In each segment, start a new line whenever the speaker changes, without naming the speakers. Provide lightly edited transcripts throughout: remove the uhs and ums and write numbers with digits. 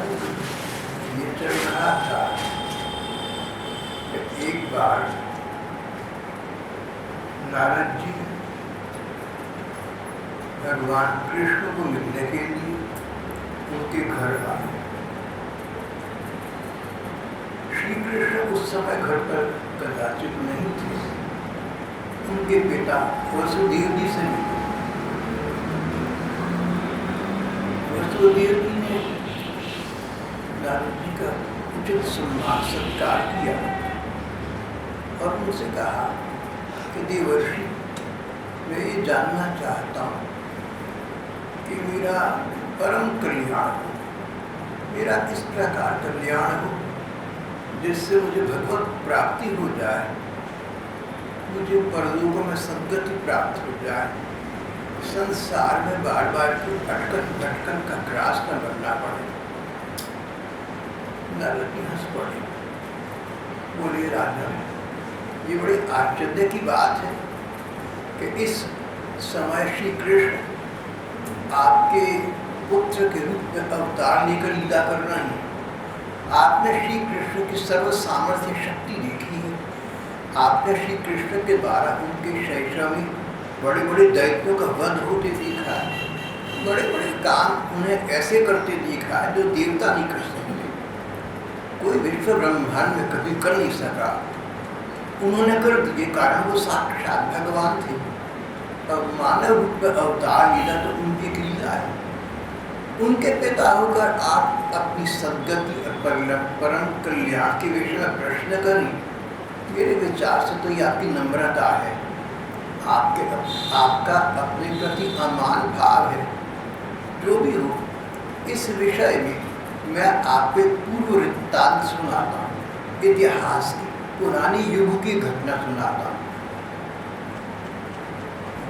प्रसंग ये चल रहा था कि एक बार नारद जी भगवान कृष्ण को मिलने के लिए उनके घर आए। श्री कृष्ण उस समय घर पर कदाचित नहीं थे। उनके पिता वसुदेव जी से मिले। वसुदेव जी ने नारद जी का उचित सम्मान सत्कार किया और उनसे कहा कि देवर्षि, मैं ये जानना चाहता हूँ कि मेरा परम कल्याण हो, मेरा इस प्रकार कल्याण हो जिससे मुझे भगवत प्राप्ति हो जाए, मुझे परलोक में सद्गति प्राप्त हो जाए, संसार में बार बार कोई अटकन भटकन का ग्रास न बनना पड़े। नारद जी हंस पड़े, बोले राजा, ये बड़े आश्चर्य की बात है कि इस समय श्री कृष्ण आपके पुत्र के रूप में अवतार लेकर लीला कर रहे हैं। आपने श्री कृष्ण की सर्व सामर्थ्य शक्ति देखी है। आपने श्री कृष्ण के द्वारा उनके शैशव में बड़े बड़े दैत्यों का वध होते देखा है। बड़े बड़े काम उन्हें ऐसे करते देखा है जो देवता नहीं कर सकते, कोई विश्व ब्रह्मांड में कभी कर नहीं सका। उन्होंने कर दिए, कारण वो साक्षात भगवान थे। और मानव रूप में अवतार लीला तो उनकी लीला है। उनके पिता होकर आप अपनी सद्गति और परम कल्याण के विषय में प्रश्न करें, मेरे विचार से तो ये आपकी नम्रता है, आपका अपने प्रति अमान भाव है। जो भी हो, इस विषय में मैं आपको पूर्व वृत्तांत सुनाता हूँ, इतिहास की पुरानी युग की घटना सुनाता हूँ।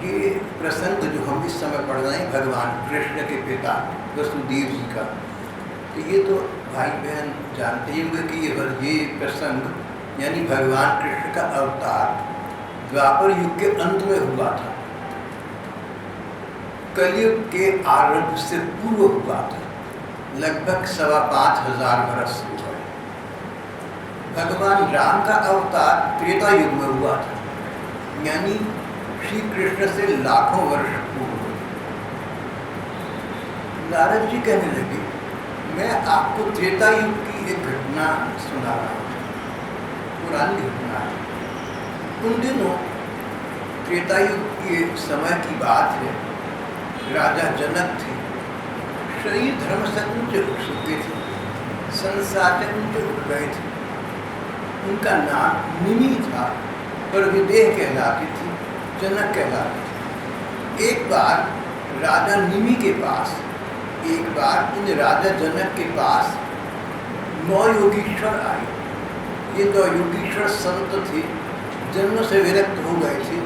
ये प्रसंग जो हम इस समय पढ़ रहे हैं भगवान कृष्ण के पिता वसुदेव जी का, तो ये तो भाई बहन जानते ही होंगे कि ये प्रसंग यानी भगवान कृष्ण का अवतार द्वापर युग के अंत में हुआ था, कलयुग के आरंभ से पूर्व हुआ था। लगभग 5,500 वर्ष हो गए। भगवान राम का अवतार त्रेता युग में हुआ था, यानी श्री कृष्ण से लाखों वर्ष पूर्व। नारद जी कहने लगे, मैं आपको त्रेता युग की एक घटना सुना रहा हूँ, पुरानी घटना है। उन दिनों त्रेता युग के समय की बात है। राजा जनक थे, शरीर धर्म से ऊंचे उठ चुके थे, संसार से ऊंचे उठ गए थे। उनका नाम निमि था, पर विदेह कहलाती थी, जनक कहलाते थे। एक बार राजा निमि के पास, एक बार इन राजा जनक के पास 9 योगीश्वर आए। ये 9 योगीश्वर संत थे, जन्म से विरक्त हो गए थे,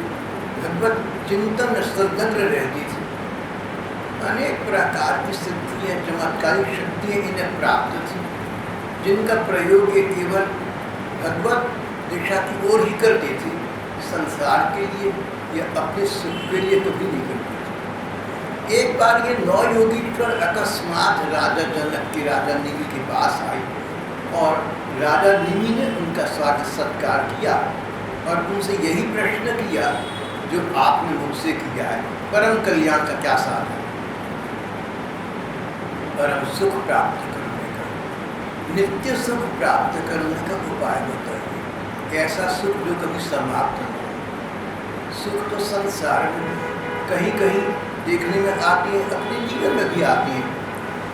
भगवत चिंतन में संलग्न रहती थी। अनेक प्रकार की सिद्धियाँ, चमत्कारिक शक्तियाँ इन्हें प्राप्त थी, जिनका प्रयोग ये केवल भगवत दिशा की ओर ही करते थे, संसार के लिए या अपने सुख के लिए कभी नहीं करते थे। एक बार ये 9 योगीश्वर अकस्मात राजा जनक के राजा निमि के पास आए और राजा निमि ने उनका स्वागत सत्कार किया और उनसे यही प्रश्न किया जो आपने मुझसे किया है, परम कल्याण का क्या साधन है? परम सुख प्राप्त करने का, नित्य सुख प्राप्त करने का उपाय बताइए। ऐसा सुख जो कभी समाप्त न हो। सुख तो संसार में कहीं कहीं देखने में आती है, अपने जीवन में भी आती है,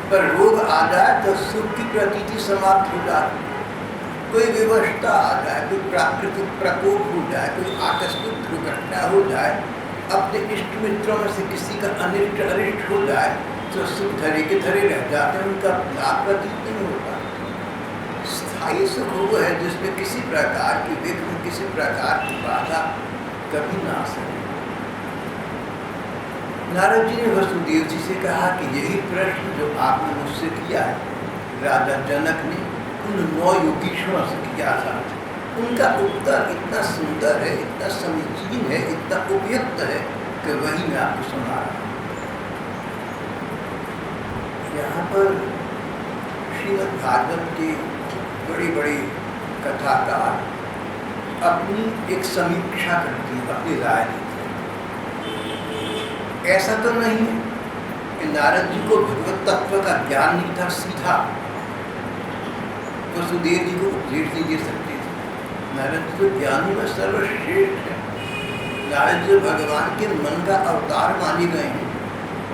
पर रोग आ जाए तो सुख की प्रतीति समाप्त हो जाती है। कोई विवशता आ जाए, कोई प्राकृतिक प्रकोप हो जाए, कोई आकस्मिक दुर्घटना हो जाए, अपने इष्ट मित्रों में से किसी का अनिष्ट अरिष्ट हो जाए तो सुख धरे के धरे रह जाते हैं, उनका लाभ प्रतीत नहीं होता। स्थायी सुख वो है जिसमें किसी प्रकार की विघ्न, किसी प्रकार की बाधा कभी ना आ सके। नारद जी ने वसुदेव जी से कहा कि यही प्रश्न जो आपने मुझसे किया है, राजा जनक ने उन 9 योगीश्वरों से किया था। उनका उत्तर इतना सुंदर है, इतना समीचीन है, इतना उपयुक्त है कि वही मैं आपको सुना रहा हूँ। यहाँ पर श्री श्रीमद् भागवत के बड़ी बड़ी कथाकार अपनी एक समीक्षा करती है, अपनी राय देती है। ऐसा तो नहीं है कि नारद जी को भगवत तत्व का ज्ञान नहीं था, सीधा वसुदेव जी को उपदेश नहीं दे सकते थे। नारद जी तो ज्ञानी में सर्वश्रेष्ठ है। नारद जी भगवान के मन का अवतार माने गए हैं।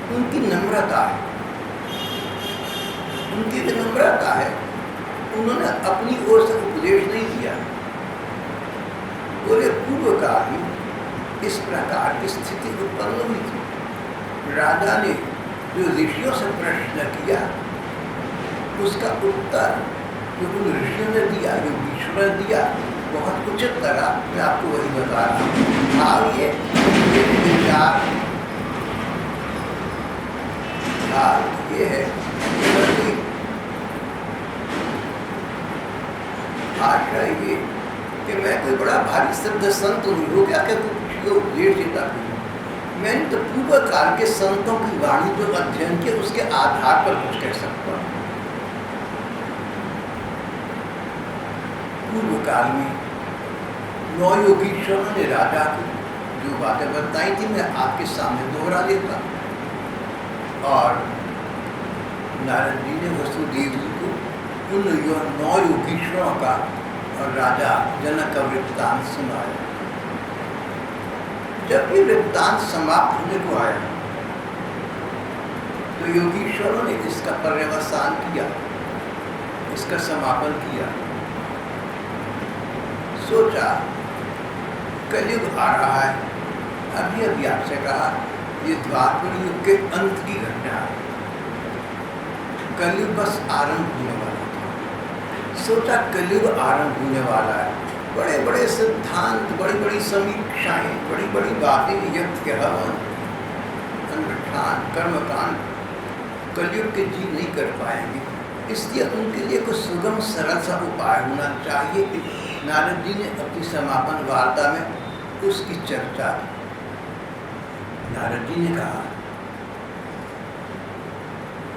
उनकी नम्रता है, उनकी विनम्रता है। उन्होंने अपनी ओर से उपदेश नहीं दिया। बोले पूर्व काल में इस प्रकार की स्थिति उत्पन्न हुई थी। राजा ने जो ऋषियों से प्रश्न किया, उसका उत्तर जो उन ऋषियों ने दिया, जो ईश्वर ने दिया, बहुत उचित लगा। मैं आपको वही बता रहा हूँ। भाव ये विचार है, आशा ये कि मैं कोई बड़ा भारी सिद्ध संत नहीं हो गया, क्या कुछ उपदेश देता हूँ। मैंने तो पूर्व काल के संतों की वाणी जो अध्ययन किया, उसके आधार पर कुछ कह सकता हूँ। पूर्व काल में 9 योगीश्वरों ने राजा को जो बातें बताई थी, मैं आपके सामने दोहरा देता। और नारद जी ने वसुदेव जी को उन 9 योगीश्वरों का और राजा जनक का वृत्तांत सुनाया। जब ये वृत्तांत समाप्त होने को आया तो योगीश्वरों ने इसका पर्यवसान किया, इसका समापन किया। सोचा कलयुग आ रहा है। अभी अभी आपसे कहा ये द्वापर युग के अंत की घटना है। कलयुग बस आरंभ होने वाला था। सोचा कलयुग आरंभ होने वाला है। बड़े बड़े सिद्धांत, बड़ी बड़ी समीक्षाएं, बड़ी बड़ी बातें, यज्ञ हवन, अनुष्ठान, कर्मकांड कलयुग के जीव नहीं कर पाएंगे। इसलिए उनके लिए कुछ सुगम सरल सा उपाय होना चाहिए। नारद जी ने अपनी समापन वार्ता में उसकी चर्चा की। नारद जी ने कहा,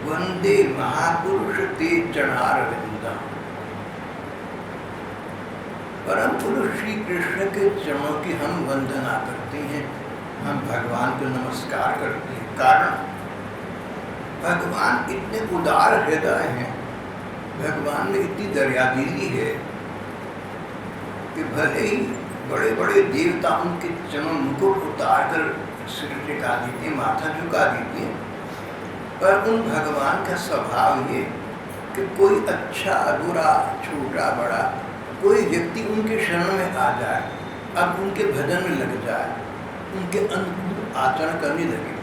वंदे महापुरुष ते चरणारविंदम। परम पुरुष श्री कृष्ण के चरणों की हम वंदना करते हैं, हम भगवान को नमस्कार करते हैं। कारण भगवान इतने उदार हृदय हैं, भगवान में इतनी दरियादिली है कि भले ही बड़े बड़े देवता उनके चरण मुकुट उतार कर सिर टिका देते, माथा झुका देते, पर उन भगवान का स्वभाव ये कि कोई अच्छा बुरा, छोटा बड़ा, कोई व्यक्ति उनके शरण में आ जाए, अब उनके भजन में लग जाए, उनके अनुकूल आचरण करने लगे,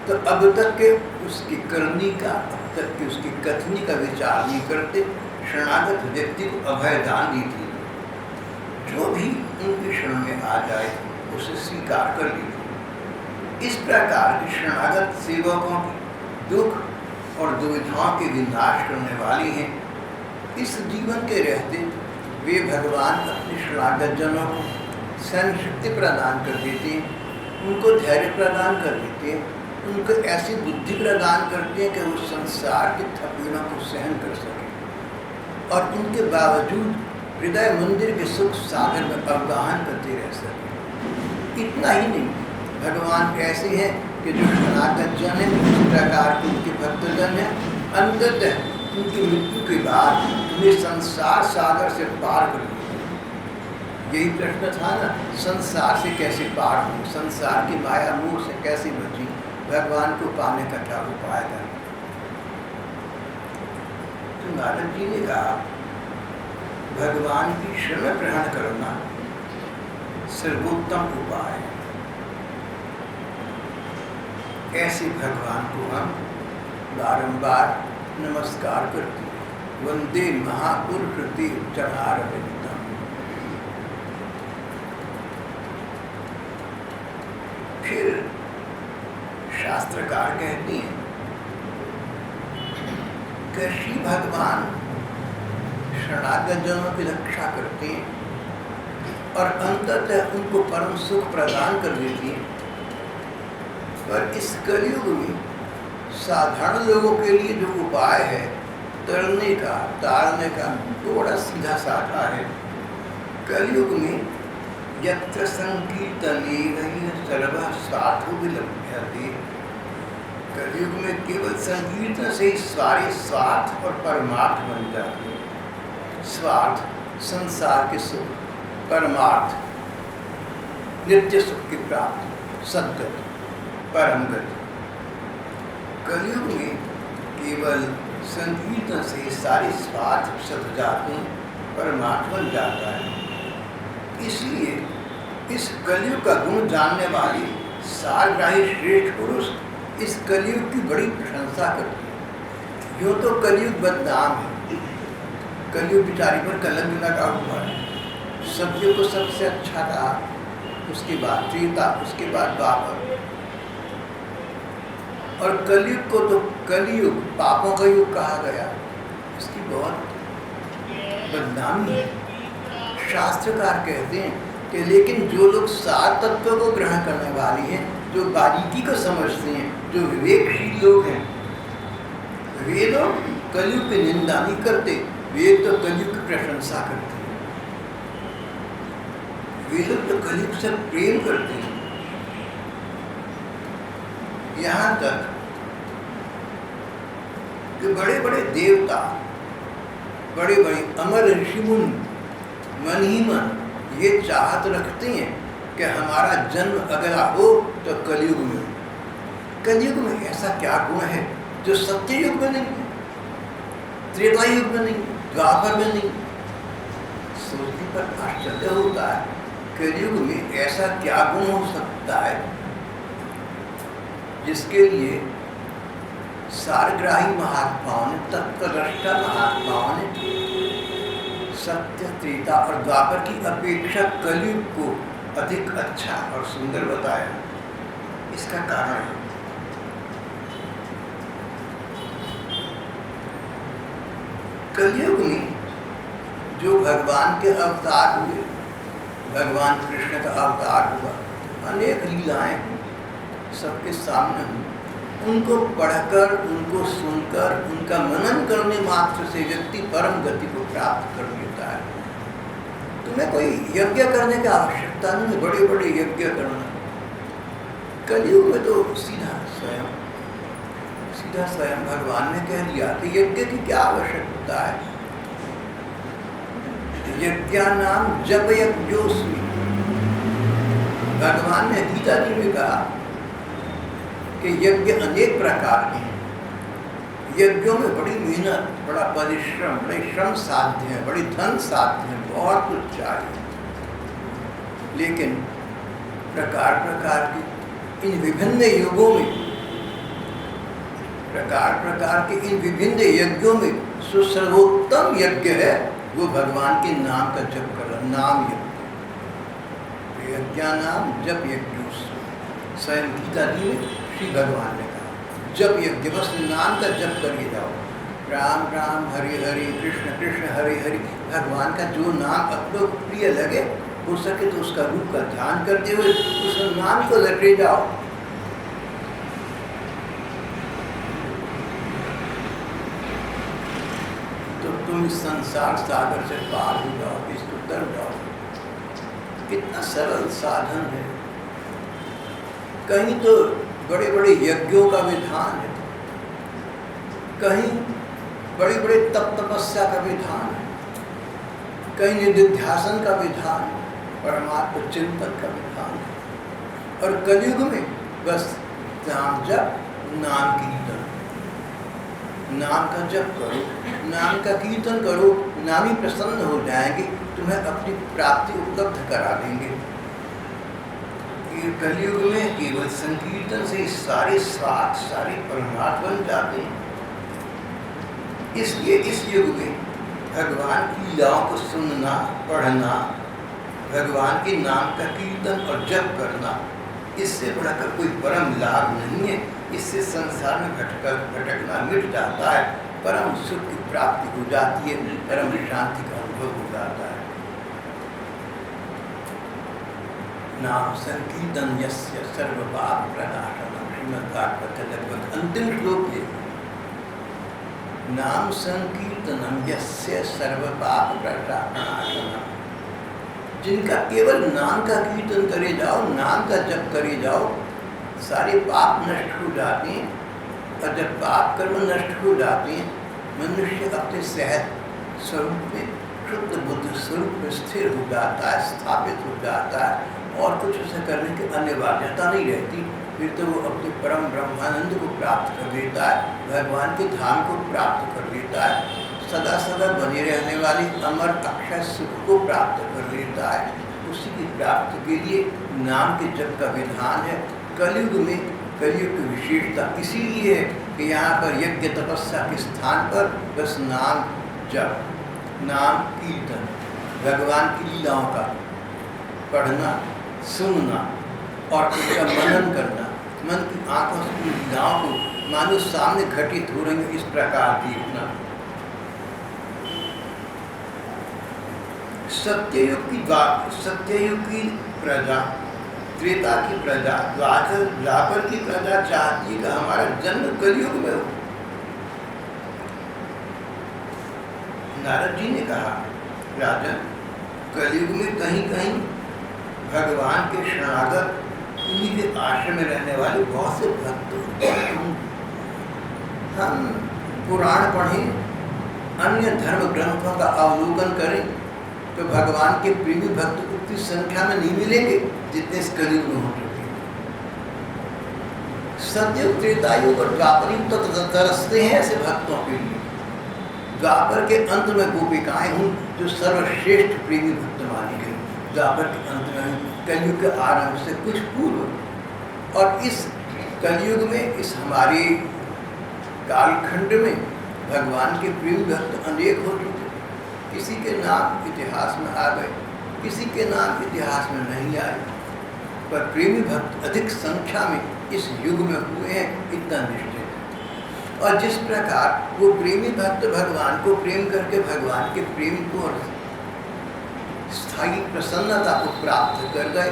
तो अब तक के उसकी करनी का, अब तक के उसकी कथनी का विचार नहीं करते, शरणागत व्यक्ति को अभय दान देते। जो भी उनके शरण में आ जाए उसे स्वीकार कर लेते। इस प्रकार के शरणागत सेवकों की दुख और दुविधाओं के विनाश करने वाली हैं। इस जीवन के रहते वे भगवान अपने शरणागत जनों को सहन शक्ति प्रदान कर देते हैं, उनको धैर्य प्रदान कर देते हैं, उनको ऐसी बुद्धि प्रदान करते हैं कि वो संसार के थपेड़ों को सहन कर सके और उनके बावजूद हृदय मंदिर के सुख सागर में अवगाहन करते रह सके। इतना ही नहीं, भगवान ऐसे हैं कि जो शरणागत जन है, इस प्रकार के उनके भक्तजन हैं, अंततः उनकी मृत्यु के बाद उन्हें संसार सागर से पार कर दिया। यही प्रश्न था ना, संसार से कैसे पार हो, संसार की माया मोह से कैसे बची, भगवान को पाने का क्या उपाय था। तो नारद जी ने कहा, भगवान की शरण ग्रहण करना सर्वोत्तम उपाय है। ऐसे भगवान को हम बारंबार नमस्कार करते हैं। वंदे महापुरुष ते चरणारविंदम। फिर शास्त्रकार कहते हैं कि श्री भगवान शरणागत जनों की रक्षा करते हैं और अंततः उनको परम सुख प्रदान कर देती हैं। पर इस कलयुग में साधारण लोगों के लिए जो उपाय है तरने का, तारने का वो बड़ा सीधा साधा है। कलयुग में यत्र संकीर्तनेन सर्वः साधु विलभ्यते। कलयुग में केवल संकीर्तन से ही सारे स्वार्थ और परमार्थ बन जाते हैं। स्वार्थ संसार के सुख, परमार्थ नित्य सुख की प्राप्ति, सद्गति, परम गति। कलयुग में केवल संकीर्तन से ही सारे स्वार्थ सद जाते हैं, परमार्थ बन जाता है। इसलिए इस कलयुग का गुण जानने वाले सारग्राही श्रेष्ठ पुरुष इस कलयुग की बड़ी प्रशंसा करते हैं। यूँ तो कलयुग बदनाम है, कलयुग बिचारी पर कलंक लगा हुआ है। सत्य को सबसे अच्छा कहा, उसके बाद त्रेता, उसके बाद द्वापर। और कलयुग को तो कलयुग पापों का युग कहा गया, इसकी बहुत बदनामी है। शास्त्रकार कहते हैं कि लेकिन जो लोग सार तत्व को ग्रहण करने वाले हैं, जो बारीकी को समझते हैं, जो विवेकशील लोग हैं, वे लोग कलयुग की निंदा नहीं करते, वे तो कलयुग की प्रशंसा करते हैं। वे लोग तो कलयुग से प्रेम करते हैं। यहाँ तक कि बड़े बड़े देवता, बड़े बड़े अमर ऋषि मुनि मन ही मन ये चाहत रखते हैं कि हमारा जन्म अगला हो तो कलयुग में। कलयुग में ऐसा क्या गुण है जो सत्य युग में नहीं है, त्रेता युग में नहीं, द्वापर में नहीं। सोचने पर आश्चर्य होता है, कलयुग में ऐसा क्या गुण हो सकता है जिसके लिए सारग्राही महात्माओं ने, तत्वदृष्टा महात्माओं ने सत्य, त्रेता और द्वापर की अपेक्षा कलयुग को अधिक अच्छा और सुंदर बताया। इसका कारण है कलयुग में जो भगवान के अवतार हुए, भगवान कृष्ण का अवतार हुआ, अनेक लीलाएं सबके सामने हुई। उनको पढ़कर, उनको सुनकर, उनका मनन करने मात्र से व्यक्ति परम गति को प्राप्त कर लेता है। तुम्हें कोई यज्ञ करने की आवश्यकता नहीं, बड़े बड़े यज्ञ करना। कलयुग में तो सीधा स्वयं भगवान ने कह दिया कि यज्ञ की क्या आवश्यकता है। यज्ञानाम जप यज्ञोस्मि। भगवान ने गीता जी में कहा कि यज्ञ अनेक प्रकार के हैं। यज्ञों में बड़ी मेहनत, बड़ा परिश्रम, बड़े श्रम साध्य है, बड़ी धन साध्य है, बहुत कुछ चाहिए। लेकिन प्रकार प्रकार की इन विभिन्न युगों में, प्रकार प्रकार के इन विभिन्न यज्ञों में सर्वोत्तम यज्ञ है वो भगवान के नाम का जप करना, नाम यज्ञ। यज्ञानाम जप यज्ञोस्मि। स्वयं गीता जी में श्री भगवान ने कहा जप यज्ञ, बस नाम का जप करके जाओ। राम राम हरे हरे, कृष्ण कृष्ण हरे हरे। भगवान का जो नाम अपने प्रिय लगे, हो सके तो उसका रूप का ध्यान करते हुए उस नाम को लटे जाओ। तो तुम इस संसार सागर से पार हो जाओ, इसको तर जाओ। कितना सरल साधन है। कहीं तो बड़े बड़े यज्ञों का विधान है, कहीं बड़े बड़े तप तपस्या का विधान है, कहीं निधिध्यासन का विधान है, परमात्मा चिंतन का विधान है। और कलयुग में बस नाम जप, नाम कीर्तन, नाम का जप करो, नाम का कीर्तन करो, नाम ही प्रसन्न हो जाएंगे, तुम्हें अपनी प्राप्ति उपलब्ध करा देंगे। कलयुग में केवल संकीर्तन से सारे स्वार्थ, सारे परमार्थ बन जाते हैं। इसलिए इस युग में भगवान की लीलाओं को सुनना, पढ़ना, भगवान के नाम का कीर्तन और जप करना, इससे बढ़कर कोई परम लाभ नहीं है। इससे संसार में भटकना मिट जाता है, परम सुख की प्राप्ति हो जाती है, परम शांति का अनुभव हो जाता है। नाम संकीर्तन यस्य सर्व पाप प्रणाशनम। श्रीमद् भागवत लगभग अंतिम श्लोक है। नाम संकीर्तनम यस्य सर्वपाप प्रणाशनम। जिनका केवल नाम का कीर्तन करे जाओ, नाम का जप करे जाओ, सारे पाप नष्ट हो जाते हैं। और जब पाप कर्म नष्ट हो जाते हैं, मनुष्य अपने सहज स्वरूप में, शुद्ध बुद्ध स्वरूप में स्थिर हो जाता है, स्थापित हो जाता है, और कुछ उसे करने की अनिवार्यता नहीं रहती। फिर तो वो अपने परम ब्रह्मानंद को प्राप्त कर लेता है, भगवान के धाम को प्राप्त कर लेता है, सदा सदा बने रहने वाली अमर अक्षय सुख को प्राप्त कर लेता है। उसी की प्राप्ति के लिए नाम के जप का विधान है। कलयुग में कलयुग की विशेषता इसीलिए है कि यहाँ पर यज्ञ तपस्या के स्थान पर बस नाम जप, नाम कीर्तन, भगवान की लीलाओं का पढ़ना, सुनना और उसका मनन करना, मन की आंखों से लीलाओं को मानो सामने घटित हो रही है इस प्रकार देखना। सत्ययुग की प्रजा, त्रेता की प्रजा, द्वापर की प्रजा चाहती है कि हमारा जन्म कलयुग में हो। नारद जी ने कहा, राजन, कलयुग में कहीं कहीं भगवान के शरणागत, उन्हीं के आश्रम में रहने वाले बहुत से भक्त होंगे। हम पुराण पढ़ें, अन्य धर्म ग्रंथों का अवलोकन करें तो भगवान के प्रेमी भक्त उतनी संख्या में नहीं मिलेंगे जितने इस कलयुग में हो चुके हैं। सतयुग, त्रेतायुग और द्वापर युग तो तरसते हैं ऐसे भक्तों के लिए। द्वापर के अंत में गोपिकाएं हूँ जो सर्वश्रेष्ठ प्रेमी भक्त मानी गई, द्वापर के अंत में, कलयुग के आरंभ से कुछ पूर्व। और इस कलयुग में, इस हमारे कालखंड में भगवान के प्रेमी भक्त अनेक हो चुके। किसी के नाम इतिहास में आ गए, किसी के नाम इतिहास में नहीं आए, पर प्रेमी भक्त अधिक संख्या में इस युग में हुए हैं, इतना निश्चित है। और जिस प्रकार वो प्रेमी भक्त भगवान को प्रेम करके भगवान के प्रेम को और स्थायी प्रसन्नता को प्राप्त कर गए,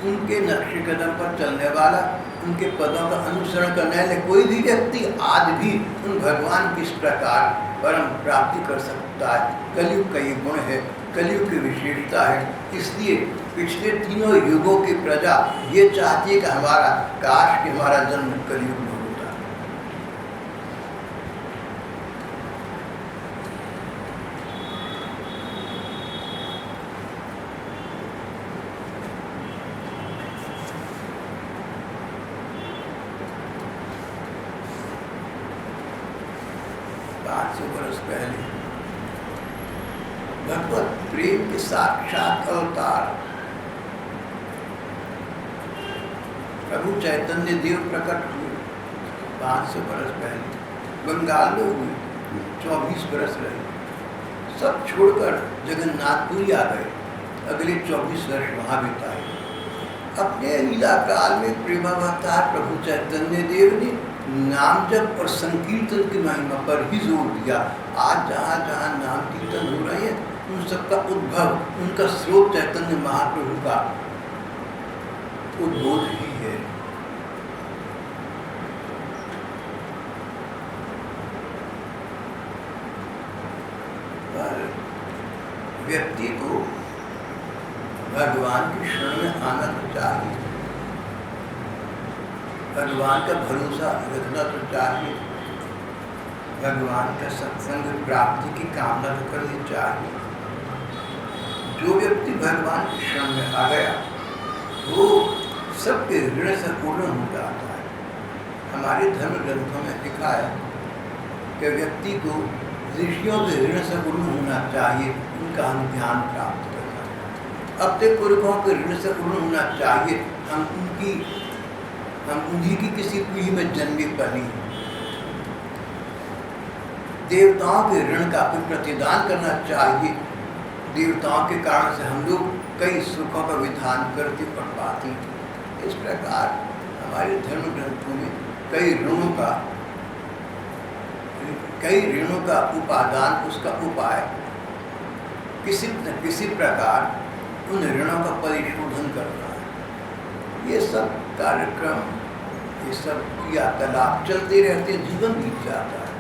उनके नक्शे कदम पर चलने वाला, उनके पदों का अनुसरण करने वाले कोई भी व्यक्ति आज भी उन भगवान की इस प्रकार परम प्राप्ति कर सकता है। कलयुग का ये गुण है, कलयुग की विशेषता है। इसलिए पिछले तीनों युगों की प्रजा ये चाहती है कि हमारा काश कि हमारा जन्म कलयुग में होता। वर्ष पहले भगवत प्रेम के साक्षात अवतार प्रभु चैतन्य देव प्रकट हुए 500 वर्ष पहले। बंगाल में हुए, 24 वर्ष रहे, सब छोड़कर जगन्नाथपुरी आ गए, अगले 24 वर्ष वहाँ बिताए। अपने लीला काल में प्रेमावतार प्रभु चैतन्य देव ने नाम जप और संकीर्तन की महिमा पर ही जोर दिया। आज जहाँ जहाँ नाम कीर्तन हो रहे हैं, उन सबका उद्भव, उनका स्रोत चैतन्य महाप्रभु का उद्बोध ही है। पर व्यक्ति को भगवान की शरण में आना तो चाहिए, भगवान का भरोसा रखना तो चाहिए, भगवान का सत्संग प्राप्ति की कामना तो करनी चाहिए। जो व्यक्ति भगवान की शरण में आ गया वो सबके ऋण से पूर्ण हो जाता है। हमारे धर्म ग्रंथों में लिखा है कि व्यक्ति को ऋषियों के ऋण से पूर्ण होना चाहिए, उनका हम ध्यान प्राप्त करना चाहिए। अपने पुरखों के ऋण से पूर्ण होना चाहिए, हम उन्हीं की किसी पीढ़ी में जन्मे पली। देवताओं के ऋण का भी प्रतिदान करना चाहिए, देवताओं के कारण से हम लोग कई सुखों का विधान करते और पाते। इस प्रकार हमारे धर्म ग्रंथों में कई ऋणों का उपादान, उसका उपाय किसी न किसी प्रकार उन ऋणों का परिशोधन करना है। ये सब कार्यक्रम, ये सब क्रियाकलाप चलते रहते, जीवन बीत जाता है।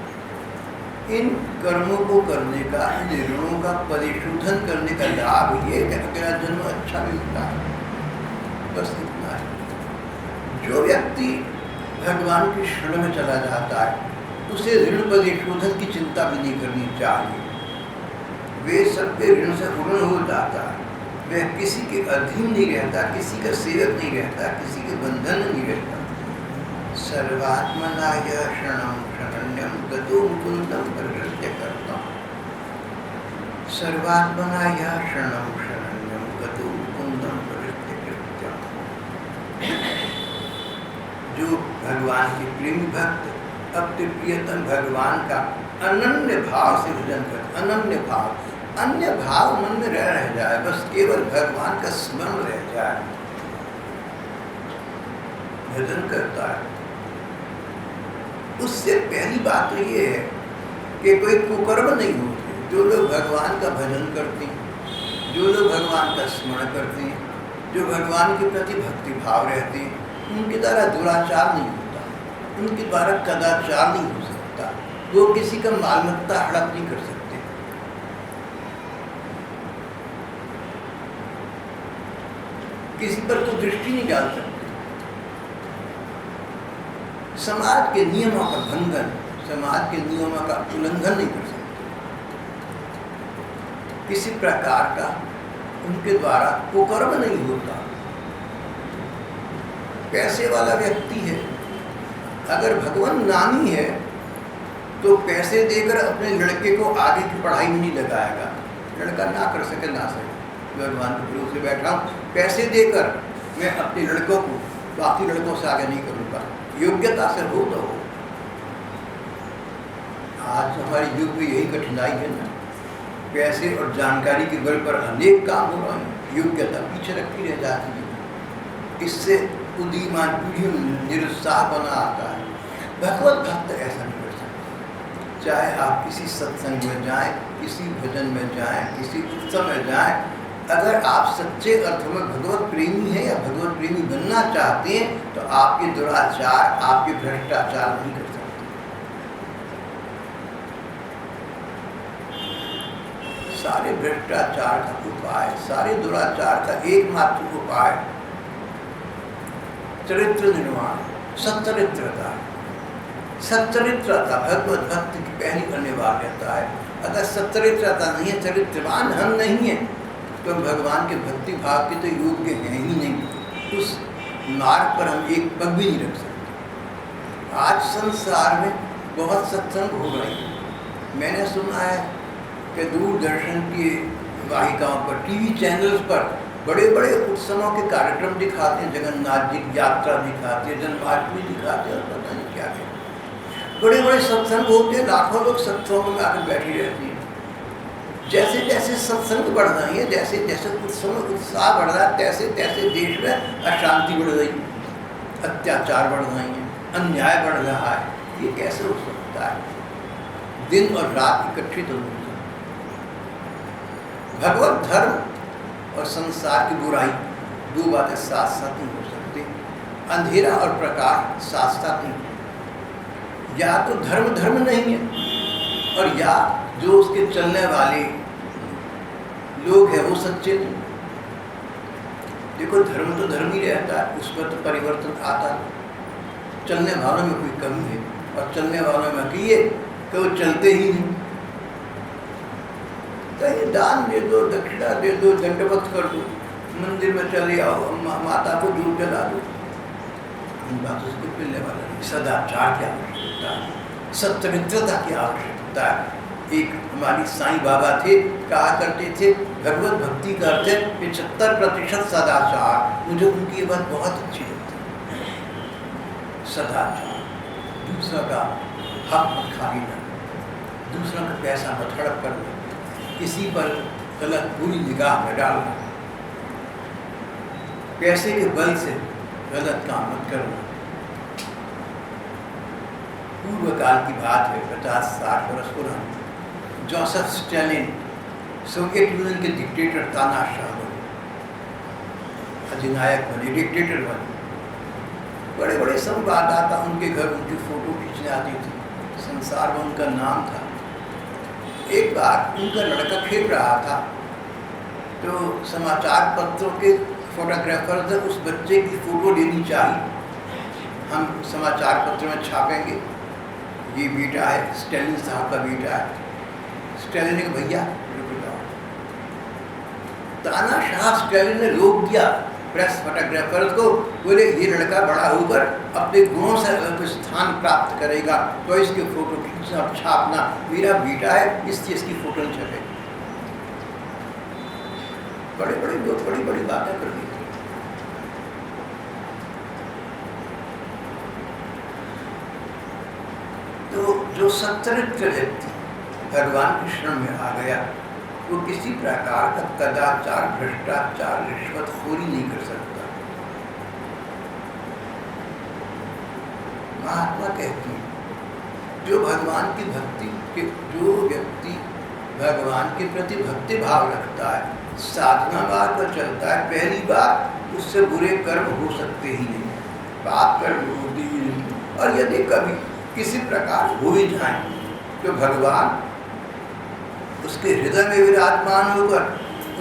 इन कर्मों को करने का, इन ऋणों का परिशोधन करने का लाभ ये कि अगला जन्म अच्छा मिलता है। बस इतना है। जो व्यक्ति भगवान की शरण में चला जाता है उसे ऋण परिशोधन की चिंता भी नहीं करनी चाहिए। वे सबके ऋण से पूर्ण हो जाता है। वह किसी के अधीन नहीं रहता, किसी का सेवक नहीं रहता, किसी के बंधन में नहीं रहता। सर्वात्मना यः शरणं शरण्यं गतो मुकुन्दं प्रकृत्य करता। सर्वात्मना यः शरणं शरण्यं गतो मुकुन्दं प्रकृत्य करता। जो भगवान के प्रेमी भक्त अपने प्रियतम भगवान का अनन्य भाव से भजन करते, अनन्य भाव, अन्य भाव मन में रह जाए, बस केवल भगवान का स्मरण रह जाए, भजन करता है। उससे पहली बात तो ये है कि कोई कुकर्म नहीं होते। जो लोग भगवान का भजन करते हैं, जो लोग भगवान का स्मरण करते हैं, जो भगवान के प्रति भक्ति भाव रहते हैं, उनके द्वारा दुराचार नहीं होता, उनके द्वारा कदाचार नहीं हो सकता, वो किसी का माल मत्ता हड़प नहीं कर सकते, किसी पर तो दृष्टि नहीं डाल सकते, समाज के नियमों का भंगन, समाज के नियमों का उल्लंघन नहीं कर सकते। किसी प्रकार का उनके द्वारा कुकर्म नहीं होता। पैसे वाला व्यक्ति है, अगर भगवान नामी है तो पैसे देकर अपने लड़के को आगे की पढ़ाई में नहीं लगाएगा। लड़का ना कर सके ना सके, भगवान के भरोसे बैठा हूँ, पैसे देकर मैं अपने लड़कों को बाकी लड़कों से आगे नहीं करूँगा, योग्यता से हो तो हो। आज हमारे युग में यही कठिनाई है ना, पैसे और जानकारी के बल पर अनेक काम हो रहे हैं, योग्यता पीछे रखी रह जाती है। इससे उदीयमान पीढ़ी में निरुत्साह बना आता है। भगवत भक्त ऐसा नहीं कर सकते। चाहे आप किसी सत्संग में जाएं, किसी भजन में जाएं, किसी उत्सव में जाएं, अगर आप सच्चे अर्थ में भगवत प्रेमी हैं या भगवत प्रेमी बनना चाहते हैं तो आपके दुराचार, आपके भ्रष्टाचार नहीं कर सकते। सारे भ्रष्टाचार का उपाय, सारे दुराचार का एकमात्र उपाय चरित्र निर्माण, सच्चरित्रता। सच्चरित्रता भगवत भक्त की पहली अनिवार्यता है। अगर सच्चरित्रता नहीं है, चरित्रवान हम नहीं है, तो भगवान के भक्ति भाव के तो योग्य हैं ही नहीं। उस मार्ग पर हम एक पग भी नहीं रख सकते। आज संसार में बहुत सत्संग हो रहे हैं। मैंने सुना है कि दूरदर्शन की वाहिकाओं पर, टीवी चैनल्स पर बड़े बड़े उत्सवों के कार्यक्रम दिखाते हैं, जगन्नाथ जी की यात्रा दिखाते हैं, जन्माष्टमी दिखाते हैं और पता नहीं क्या क्या बड़े बड़े सत्संग होते हैं। लाखों लोग सत्संगों में आकर बैठी रहती हैं। जैसे जैसे सत्संग बढ़ रही है, जैसे जैसे उत्सव में उत्साह बढ़ रहा है, तैसे तैसे देश में अशांति बढ़ रही है, अत्याचार बढ़ रहे हैं, अन्याय बढ़ रहा है। ये कैसे हो सकता है? दिन और रात इकट्ठे तो नहीं। भगवत धर्म और संसार की बुराई दो बातें साथ साथ नहीं हो सकती। अंधेरा और प्रकाश साथ साथ नहीं। या तो धर्म धर्म नहीं है और या जो उसके चलने वाले लोग हैं वो सच्चे नहीं। देखो, धर्म तो धर्म ही रहता है, उसमें तो परिवर्तन आता है। चलने वालों में कोई कमी है और चलने वालों में कि ये कि वो चलते ही नहीं। कहीं दान दे दो, दक्षिणा दे दो, दंडवत कर दो, मंदिर में चले आओ, माता को दूध जला दो, इन बातों से कुछ मिलने वाला नहीं। सदाचार की आवश्यकता है, सच्चरित्रता की आवश्यकता है। एक हमारी साईं बाबा थे, कहा करते थे भगवत भक्ति का अर्थ है 75% सदाचार। मुझे उनकी ये बात बहुत अच्छी लगती है। सदाचार, दूसरा का हक मत खा लेना, दूसरा का पैसा मत हड़प करना, किसी पर गलत बुरी निगाह में डालना, पैसे के बल से गलत काम मत करना। पूर्व काल की बात है, 50-60 वर्ष पुरानी। जोसेफ स्टालिन सोवियत यूनियन के डिक्टेटर तानाशाह बने, अधिनायक बने, डिक्टेटर बने। बड़े बड़े संवाददाता उनके घर उनकी फोटो खींचने आती थी। संसार में उनका नाम था। एक बार उनका लड़का खेल रहा था, तो समाचार पत्रों के फोटोग्राफर से उस बच्चे की फ़ोटो लेनी चाहिए, हम समाचार पत्र में छापेंगे, ये बेटा है, स्टालिन साहब का बेटा है। स्टालिन ने कहा भैया रुक जाओ। तानाशाह स्टालिन ने रोक दिया प्रेस फोटोग्राफर को, बोले ये लड़का बड़ा होकर अपने गुणों से कुछ स्थान प्राप्त करेगा तो इसके फोटो खींचना और छापना, मेरा बेटा है इसलिए इसकी फोटो नहीं छपेगी। बड़े बड़े लोग बड़ी बड़ी बातें कर दी। तो जो सच्चरित्र व्यक्ति भगवान के शरण में आ गया वो किसी प्रकार का कदाचार, भ्रष्टाचार, रिश्वतखोरी नहीं कर सकता। महात्मा कहते हैं जो भगवान की भक्ति के, जो व्यक्ति भगवान के प्रति भक्ति भाव रखता है, साधना मार्ग पर चलता है, पहली बार उससे बुरे कर्म हो सकते ही नहीं, पाप कर्म होती ही नहीं। और यदि कभी किसी प्रकार हो ही जाए तो भगवान उसके हृदय में विराजमान होकर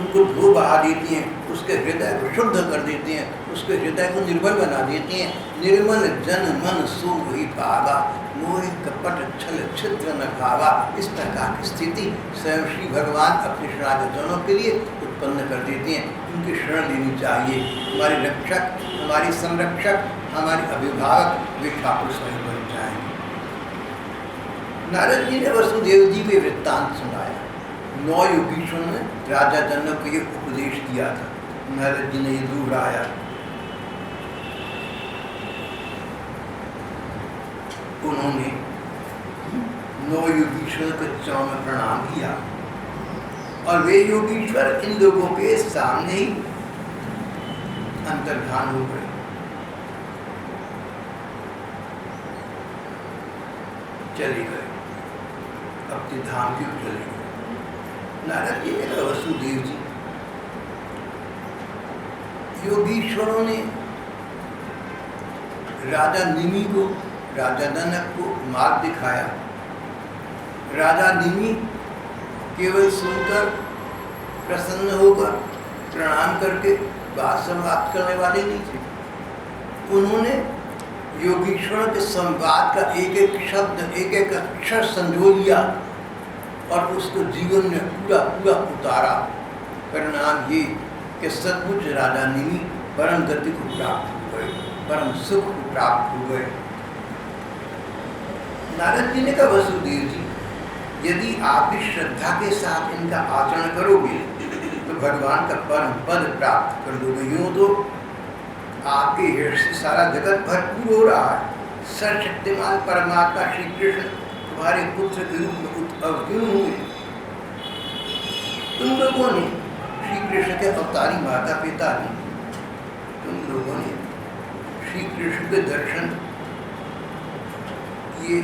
उनको धो बहा देती हैं, उसके हृदय को शुद्ध कर देती हैं, उसके हृदय को निर्मल बना देती हैं। निर्मल जन मन सो वही पावा, मोह कपट छल छिद्र न भावा। इस प्रकार की स्थिति स्वयं श्री भगवान अपने शरणागत जनों के लिए उत्पन्न कर देती हैं। उनकी शरण लेनी चाहिए। हमारे रक्षक, हमारी संरक्षक, हमारे अभिभावक वे ठाकुर स्वयं बन जाएंगे। नारद जी ने वसुदेव जी के वृत्तांत सुनाया। 9 योगीश्वरों ने राजा जनक को ये उपदेश दिया था। नारद जी ने ये दोहराया। उन्होंने 9 योगीश्वरों के चरणों में प्रणाम किया और वे योगीश्वर इन लोगों के सामने ही अंतर्धान हो गए। चले गए अपने धाम की ओर चले गए। नारद जी ने कहा वसुदेव जी, योगीश्वरों ने राजा निमि को, राजा जनक को मार्ग दिखाया। राजा निमि केवल सुनकर प्रसन्न होकर प्रणाम करके बात समाप्त करने वाले नहीं थे। उन्होंने योगीश्वरों के संवाद का एक एक शब्द, एक एक अक्षर संजो लिया और उसको जीवन में पूरा पूरा उतारा। परिणाम ये कि सचमुच राजा निमि परम गति को प्राप्त हो गए, परम सुख को प्राप्त हो गए। नारद जी ने कहा वसुदेव जी, यदि आप भी श्रद्धा के साथ इनका आचरण करोगे तो भगवान का परम पद प्राप्त कर दोगे। यूँ तो आपके हृदय से सारा जगत भरपूर हो रहा है। सर्वशक्तिमान परमात्मा श्री कृष्ण तुम्हारे पुत्र के रूप में अवतीर्ण हुए। तुम लोगों ने श्री कृष्ण के अवतारी माता पिता ने, तुम लोगों ने श्री कृष्ण के दर्शन किए,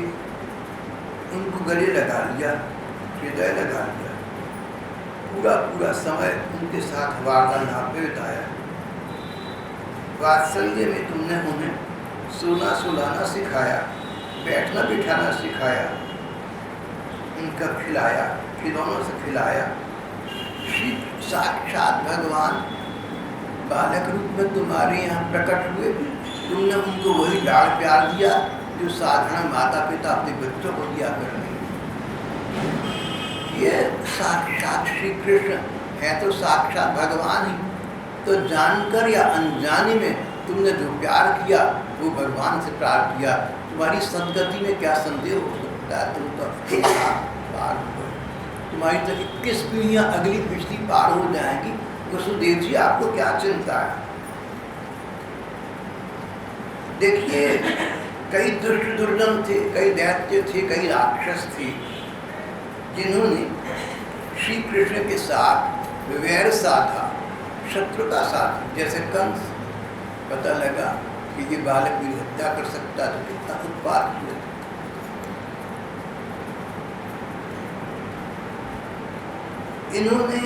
उनको गले लगा लिया, हृदय लगा लिया, पूरा पूरा समय उनके साथ वार्तालाप में बिताया। वात्सल्य में तुमने उन्हें सोना सुलाना सिखाया, बैठना बिठाना सिखाया, उनका खिलाया, खिलौनों से खिलाया। श्री साक्षात भगवान बालक रूप में तुम्हारे यहाँ प्रकट हुए, तुमने उनको वही लाड़ प्यार दिया जो साधारण माता पिता अपने बच्चों को दिया करते। ये साक्षात श्री कृष्ण है तो साक्षात भगवान ही, तो जानकर या अनजाने में तुमने जो प्यार किया वो भगवान से प्राप्त किया। तुम्हारी सदगति में क्या संदेह हो सकता है? तुम तो पार हो गए, तुम्हारी तो 21 पीढ़ियाँ अगली पिछली पार हो जाएंगी। वसुदेव जी आपको क्या चिंता है? देखिए, कई दुष्ट दुर्जन थे, कई दैत्य थे, कई राक्षस थे जिन्होंने श्री कृष्ण के साथ वैर साधा, शत्रुता साधी। जैसे कंस, पता लगा कि ये बालक की हत्या कर सकता है तो कितना उत्पात हुआ। इन्होंने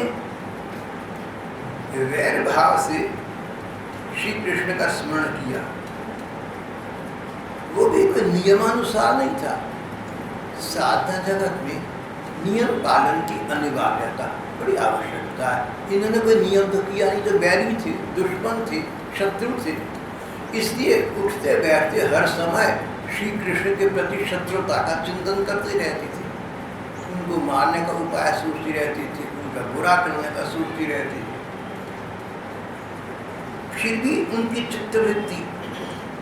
वैर भाव से श्री कृष्ण का स्मरण किया। वो भी कोई नियमानुसार नहीं था। साधना जगत में नियम पालन की अनिवार्यता, बड़ी आवश्यकता है। इन्होंने कोई नियम तो किया नहीं, तो बैरी थे, दुश्मन थे, शत्रु थे, इसलिए उठते बैठते हर समय श्री कृष्ण के प्रति शत्रुता का चिंतन करते रहती थी, उनको मारने का उपाय सोचती रहती थी, उनका बुरा करने का सोचती रहती थी। फिर भी उनकी चित्तवृत्ति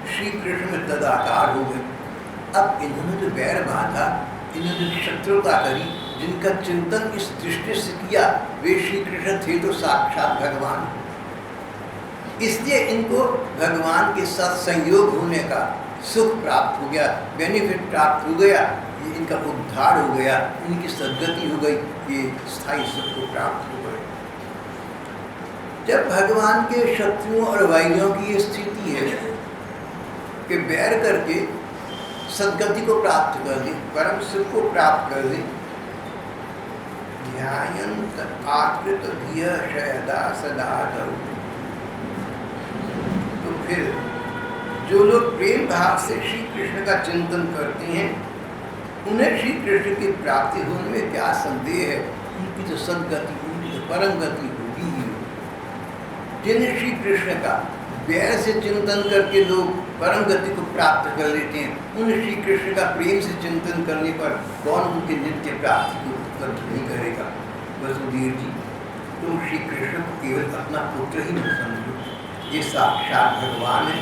श्री कृष्ण में तदाकार हो गई। अब इन्होंने जो बैर बांधा, इन्होंने जो शत्रुता करी, जिनका चिंतन इस दृष्टि से किया, वे श्री कृष्ण थे तो साक्षात भगवान। इसलिए इनको भगवान के साथ संयोग होने का सुख प्राप्त हो गया, बेनिफिट प्राप्त हो गया, ये इनका उद्धार हो गया, इनकी सद्गति हो गई, ये स्थायी सुख को प्राप्त हो गए। जब भगवान के शत्रुओं और वैरियों की ये स्थिति है कि बैर करके सद्गति को प्राप्त कर दे, परम सुख को प्राप्त कर दे, ध्यायन्त आकृत धिय शयदा सदा दौ। तो फिर जो लोग प्रेम भाव से श्री कृष्ण का चिंतन करते हैं, उन्हें श्री कृष्ण की प्राप्ति होने में क्या संदेह है, उनकी तो सद्गति, उनकी तो परम गति होगी ही। जिन्हें श्री कृष्ण का बैर से चिंतन करके लोग परम गति को प्राप्त कर लेते हैं, उन्हें श्री कृष्ण का प्रेम से चिंतन करने पर कौन उनके नित्य प्राप्ति को उपलब्ध नहीं करेगा। वसुदेव जी, तुम श्री कृष्ण को केवल अपना पुत्र ही नहीं समझो, ये साक्षात भगवान है।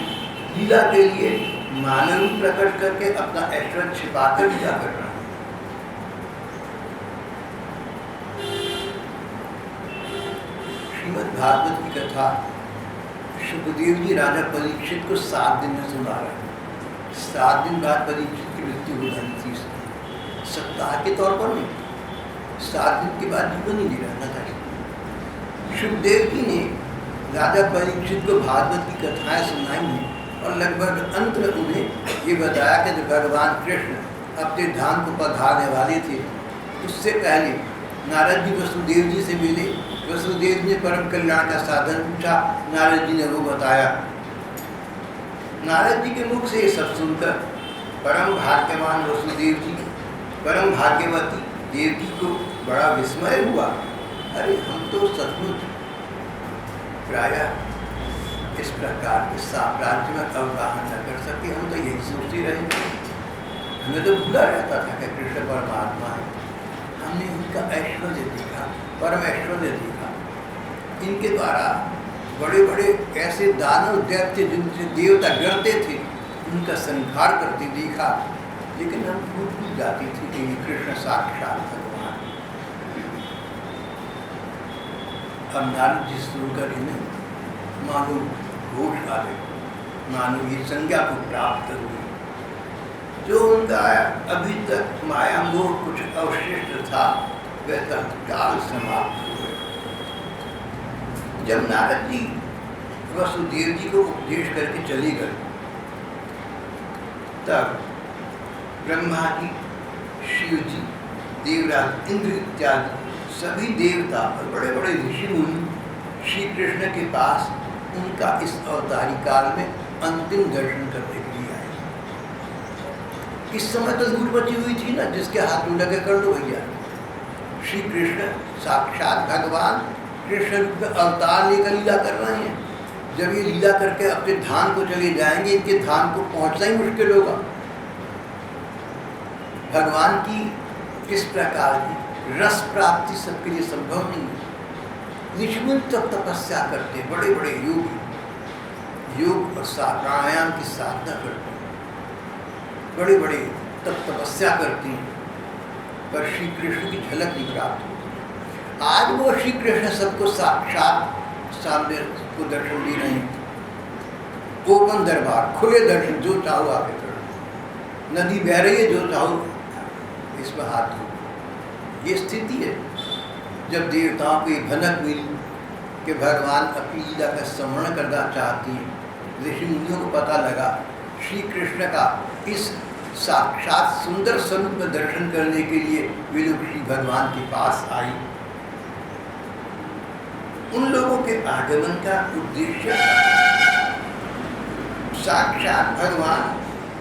लीला के लिए मानव रूप प्रकट करके अपना ऐश्वर्य छिपाकर लीला कर रहा है। श्रीमद् भागवत की कथा सुखदेव जी राजा परीक्षित को 7 दिन में सुना रहे हैं। 7 दिन बाद परीक्षित की मृत्यु हो जानी थी, सप्ताह के तौर पर नहीं, 7 दिन के बाद जीवन ही नहीं रहना था। सुखदेव जी ने राजा परीक्षित को भागवत की कथाएं सुनाई हैं और लगभग अंत में उन्हें ये बताया कि जब भगवान कृष्ण अपने धाम को पधारने वाले थे, उससे पहले नारद जी वसुदेव जी से मिले। वसुदेव जी ने परम कल्याण का साधन पूछा, नारद जी ने वो बताया। नारद जी के मुख से ये सब सुनकर परम भाग्यवान वसुदेव जी, परम भाग्यवती देवकी को बड़ा विस्मय हुआ। अरे हम तो सचमुच प्रायः इस प्रकार के साम्राज्य में अवगाहन न कर सके, हम तो यही सोचते रहे, हमें तो भूला रहता था कि कृष्ण परमात्मा है। हमने उनका ऐश्वर्य देखा, परम ऐश्वर्य देखा, इनके द्वारा बड़े बड़े ऐसे दानव दैत्य जिनसे देवता डरते थे, उनका संहार करते देखा, लेकिन हम भूल जाती थी कि ये कृष्ण साक्षात भगवान। अब नारद जी सुनकर इन्हें मालूम घोष आ गए, मानो ये संज्ञा को प्राप्त हुई। जो उनका अभी तक माया मोह कुछ अवशिष्ट था, वह तत्काल समाप्त हो गया। जब नारद जी वसुदेव जी को उपदेश करके चले गए, तब ब्रह्मा जी, शिव जी, देवराज इंद्र इत्यादि सभी देवता और बड़े बड़े ऋषि मुनि श्री कृष्ण के पास उनका इस अवतारी काल में अंतिम दर्शन करने के लिए आए। इस समय तो दूर बची हुई थी ना, जिसके हाथ में लगे कर लो भैया। श्री कृष्ण साक्षात भगवान कृष्ण रूप में अवतार लेकर लीला कर रहे हैं। जब ये लीला करके अपने धाम को चले जाएंगे, इनके धाम को पहुंचना ही मुश्किल होगा। भगवान की इस प्रकार की रस प्राप्ति सबके लिए संभव नहीं है। ऋषिमुनि तब तपस्या करते, बड़े बड़े योग और प्राणायाम की साधना करते हैं, बड़े बड़े तब तपस्या करते हैं, पर श्री कृष्ण की झलक नहीं प्राप्त होती। आज वो श्री कृष्ण सबको साक्षात सामने को दर्शन दे रहे हैं। ओपन दरबार, खुले दर्शन, जो चाहो आके करो। नदी बह रही है, जो चाहो इसमें हाथ धो। ये स्थिति है। जब देवताओं को ये भनक मिली कि भगवान अपनी लीला का स्मरण करना चाहती हैं, ऋषि मुनियों को पता लगा श्री कृष्ण का इस साक्षात सुंदर स्वरूप में दर्शन करने के लिए वे लोग श्री भगवान के पास आई। उन लोगों के आगमन का उद्देश्य साक्षात भगवान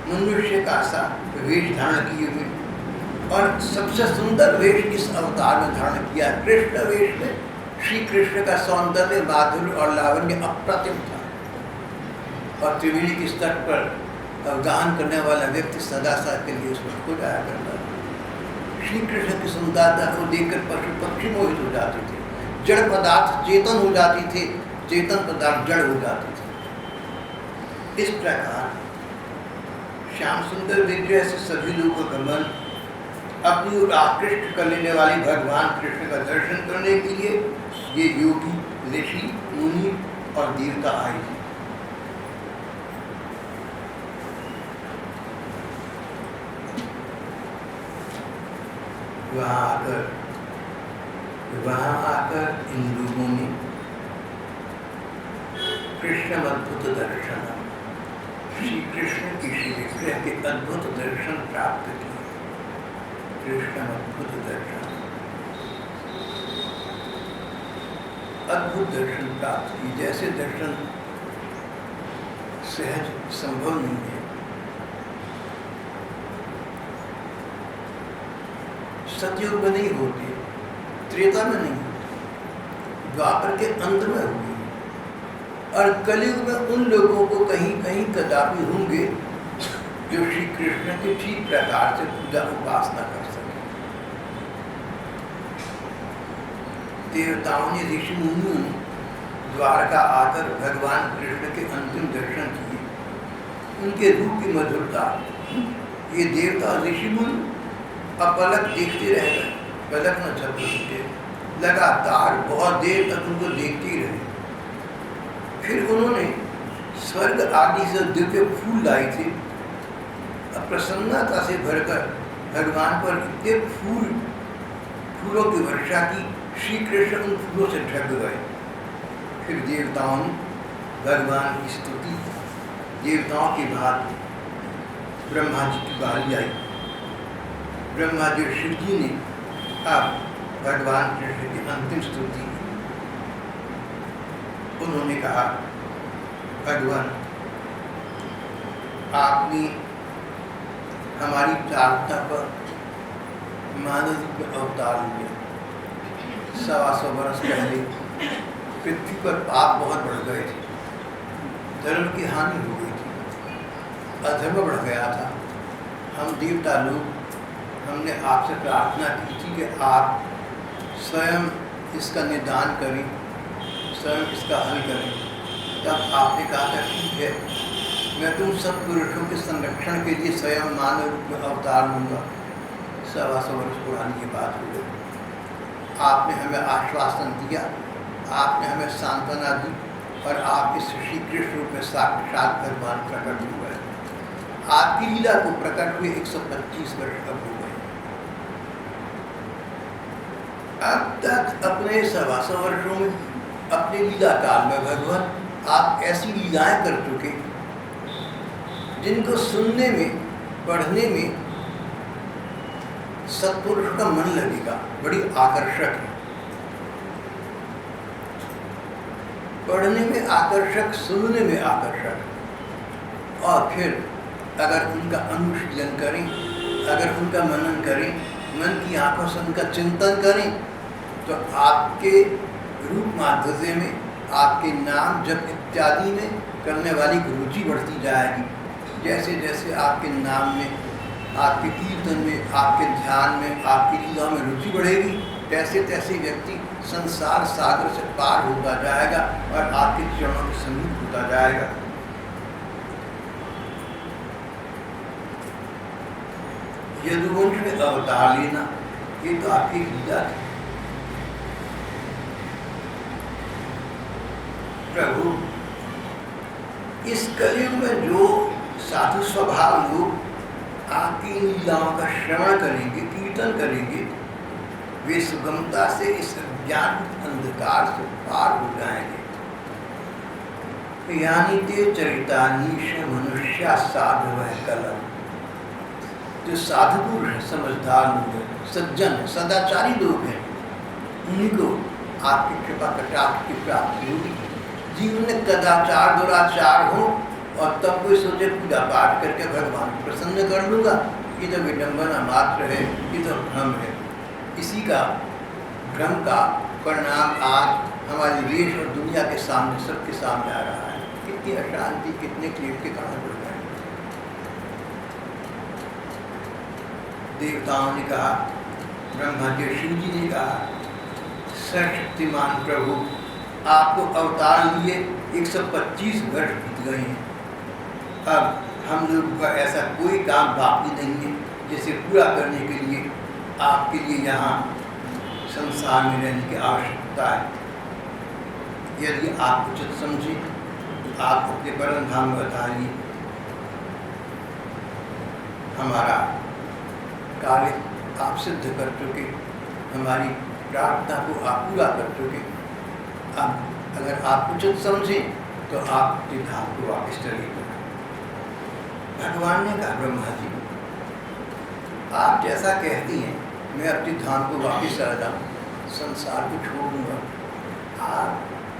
मनुष्य का सा वेश धारण किए हुए और सबसे सुंदर वेश इस अवतार में धारण किया। कृष्ण वेश में श्री कृष्ण का सौंदर्य, माधुर्य और लावण्य अप्रतिम था, और त्रिवेणी के स्तर पर अवगाहन करने वाला व्यक्ति सदा के लिए उसमें खो जाया करता था। श्री कृष्ण की सुंदरता को देखकर पशु पक्षी मोहित हो जाते थे, जड़ पदार्थ चेतन हो जाती थे, चेतन पदार्थ जड़ हो जाते थे। इस प्रकार श्याम सुंदर विग्रह से सभी लोगों का मन अपनी ओर आकृष्ट कर लेने वाली भगवान कृष्ण का दर्शन करने के लिए ये योगी, ऋषि, मुनि और देवता आए थे। वहाँ आकर इन लोगों ने कृष्ण अद्भुत दर्शन, श्री कृष्ण की श्री विग्रह के अद्भुत दर्शन प्राप्त किए। कृष्ण अद्भुत दर्शन, अद्भुत दर्शन प्राप्त किए, जैसे दर्शन सहज संभव नहीं है। सतयुग में नहीं होते, त्रेता में नहीं होते, द्वापर के अंत में होंगे, और कलयुग में उन लोगों को कहीं कहीं कदापि होंगे जो श्री कृष्ण के ठीक प्रकार से पूजा उपासना कर सके। देवताओं ने, ऋषि मुनियों ने द्वारका आकर भगवान कृष्ण के अंतिम दर्शन किए। उनके रूप की मधुरता, ये देवता ऋषि मुनि अपलक देखते रह गए, पलक न झपक सके, लगातार बहुत देर तक उनको देखते ही रहे। फिर उन्होंने स्वर्ग आदि से दिव्य फूल लाए थे, प्रसन्नता से भरकर भगवान पर इतने फूलों की वर्षा की, श्री कृष्ण उन फूलों से ढक गए। फिर देवताओं ने भगवान की स्तुति, देवताओं के बाद ब्रह्मा जी की बारी आई। ब्रह्मा जी और शिव जी ने अब भगवान कृष्ण की अंतिम स्तुति की। उन्होंने कहा, भगवान आपने हमारी प्रार्थना पर मानव रूप में अवतार लिया। 125 वर्ष पहले पृथ्वी पर पाप बहुत बढ़ गए थे, धर्म की हानि हो गई थी, अधर्म बढ़ गया था। हम देवता लोग, हमने आपसे प्रार्थना की थी कि आप स्वयं इसका निदान करें, स्वयं इसका हल करें। तब आपने कहा था, ठीक है, मैं तुम सब पुरुषों के संरक्षण के लिए स्वयं मानव रूप में अवतार लूँगा। 125 वर्ष पुरानी ये बात हो गई। आपने हमें आश्वासन दिया, आपने हमें सांत्वना दी, और आप इस श्री कृष्ण रूप में साक्षात भगवान प्रकट हुए। आपकी लीला को प्रकट हुए 125 वर्ष अब हो गए। अब तक अपने 125 वर्षों में, अपने लीला काल में भगवान आप ऐसी लीलाएं कर चुके जिनको सुनने में, पढ़ने में सत्पुरुष का मन लगेगा, बड़ी आकर्षक है। पढ़ने में आकर्षक, सुनने में आकर्षक, और फिर अगर उनका अनुशीलन करें, अगर उनका मनन करें, मन की आंखों से उनका चिंतन करें, तो आपके रूप माधुर्य में, आपके नाम जप इत्यादि में करने वाली रुचि बढ़ती जाएगी। जैसे जैसे आपके नाम में, आपके कीर्तन में, आपके ध्यान में, आपकी लीला में रुचि बढ़ेगी, तैसे तैसे व्यक्ति संसार सागर से पार होता जाएगा और आपके चरणों के समीप होता जाएगा। यदुवंश में अवतार लेना, ये तो आपकी लीला थी। प्रभु, इस कलयुग में जो साधु स्वभाव लोग आपकी लीलाओं का श्रवण करेंगे, कीर्तन करेंगे, वे सुगमता से इस ज्ञान अंधकार से पार हो जाएंगे। यानी ते चरितानीश मनुष्य साधु है कलम। जो साधु पुरुष है, समझदार लोग हैं, सज्जन है, सदाचारी लोग हैं, उन्हीं को आपकी कृपा कटाक्ष की प्राप्ति होगी। जीवन में कदाचार दुराचार हो और तब कोई सोचे पूजा पाठ करके भगवान को प्रसन्न कर लूँगा, ये तो विडम्बना मात्र है, ये तो भ्रम है। इसी का भ्रम का परिणाम आज हमारे देश और दुनिया के सामने, सबके सामने आ रहा है। कितनी अशांति, कितने क्लेश के कारण बढ़ गए। देवताओं ने कहा, ब्रह्मा जी शिव जी ने कहा, सर्वशक्तिमान प्रभु आपको अवतार लिए 125 वर्ष बीत गए हैं, अब हम लोग का ऐसा कोई काम बाकी नहीं है जिसे पूरा करने के लिए आपके लिए यहाँ संसार में रहने की आवश्यकता है। यदि आप उचित समझे तो आप अपने परम धाम में बताइए। हमारा कार्य आप सिद्ध कर चुके, हमारी प्रार्थना को आप पूरा कर चुके। अब अगर आप उचित समझें तो आप अपने धाम को वापस चलिए। भगवान ने कहा, ब्रह्मा जी आप जैसा कहती हैं मैं अपने धाम को वापस चला जाऊँ, संसार को छोड़ दूँगा। आप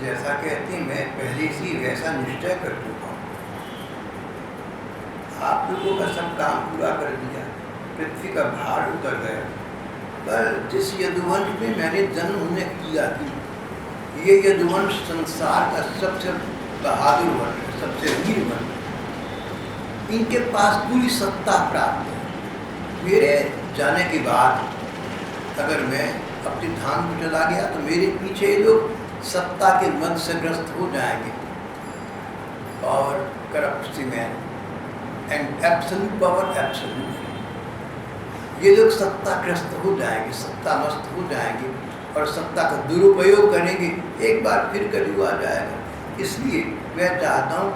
जैसा कहती हैं मैं पहले से ही वैसा निश्चय कर चुका हूँ। आप लोगों का सब काम पूरा कर दिया, पृथ्वी का भार उतर गया, पर जिस यदुवंश में मैंने जन्म होने किया थी, ये यदुवंश संसार का सबसे बहादुर वंश है, सबसे वीर वंश। इनके पास पूरी सत्ता प्राप्त है। मेरे जाने के बाद अगर मैं अपने धाम को चला गया तो मेरे पीछे लोग सत्ता के मद से ग्रस्त हो जाएंगे। Power corrupts man and absolute power absolute. ये लोग सत्ताग्रस्त हो जाएंगे, सत्ता मस्त हो जाएंगे और सत्ता का दुरुपयोग करेंगे। एक बार फिर कलयुग आ जाएगा। इसलिए मैं चाहता हूँ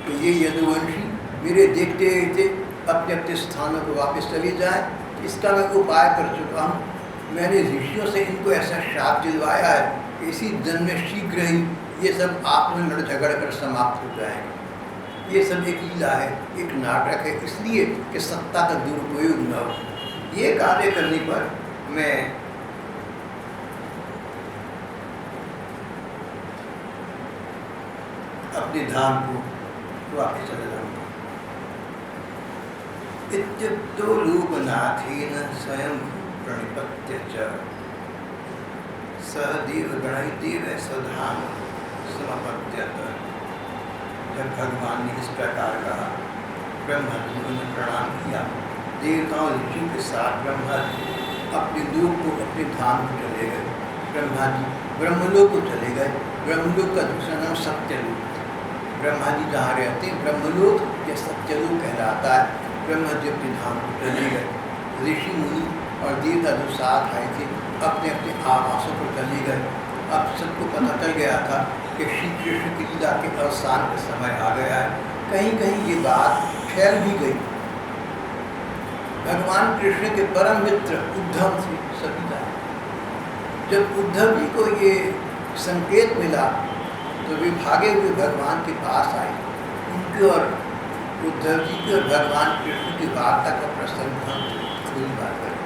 कि ये यदुवंशी मेरे देखते देखते अपने अपने स्थानों को वापस चले जाए। इसका मैं उपाय कर चुका हूँ। मैंने ऋषियों से इनको ऐसा श्राप दिलवाया है कि इसी जन्म में शीघ्र ही ये सब आपस में लड़ झगड़ कर समाप्त हो जाएंगे। ये सब एक लीला है, एक नाटक है, इसलिए कि सत्ता का दुरुपयोग न हो। ये कार्य करने पर मैं अपने धाम को वापस चले जाऊँगा। इत्युक्तो लोकनाथेन स्वयं प्रणिपत्य च सह देवगणैर्देव स्वधाम समपत्यत। जब भगवान ने इस प्रकार कहा, ब्रह्मा जी ने प्रणाम किया। देवताओं ऋषियों के साथ ब्रह्मा जी अपने लोक को, अपने धाम को चले गए। ब्रह्मा जी ब्रह्मलोक को चले गए। ब्रह्मलोक का दूसरा नाम सत्यलोक। ब्रह्मा जी जहाँ रहते हैं ब्रह्मलोक या सत्यलोक कहलाता है। ब्रह्मा जी अपने धाम को चले गए। ऋषि मुनि और देवता जो साथ आए थे अपने अपने आवासों पर चले गए। अब सबको पता चल गया था कि श्री कृष्ण की लीला के अवसान का समय आ गया है। कहीं कहीं ये बात फैल भी गई। भगवान कृष्ण के परम मित्र उद्धव थे सभी। जब उद्धव जी को ये संकेत मिला तो वे भागे हुए भगवान के पास आए। उनकी और उद्धव जी की और भगवान कृष्ण की वार्ता का प्रसंग हम अगली बार करेंगे।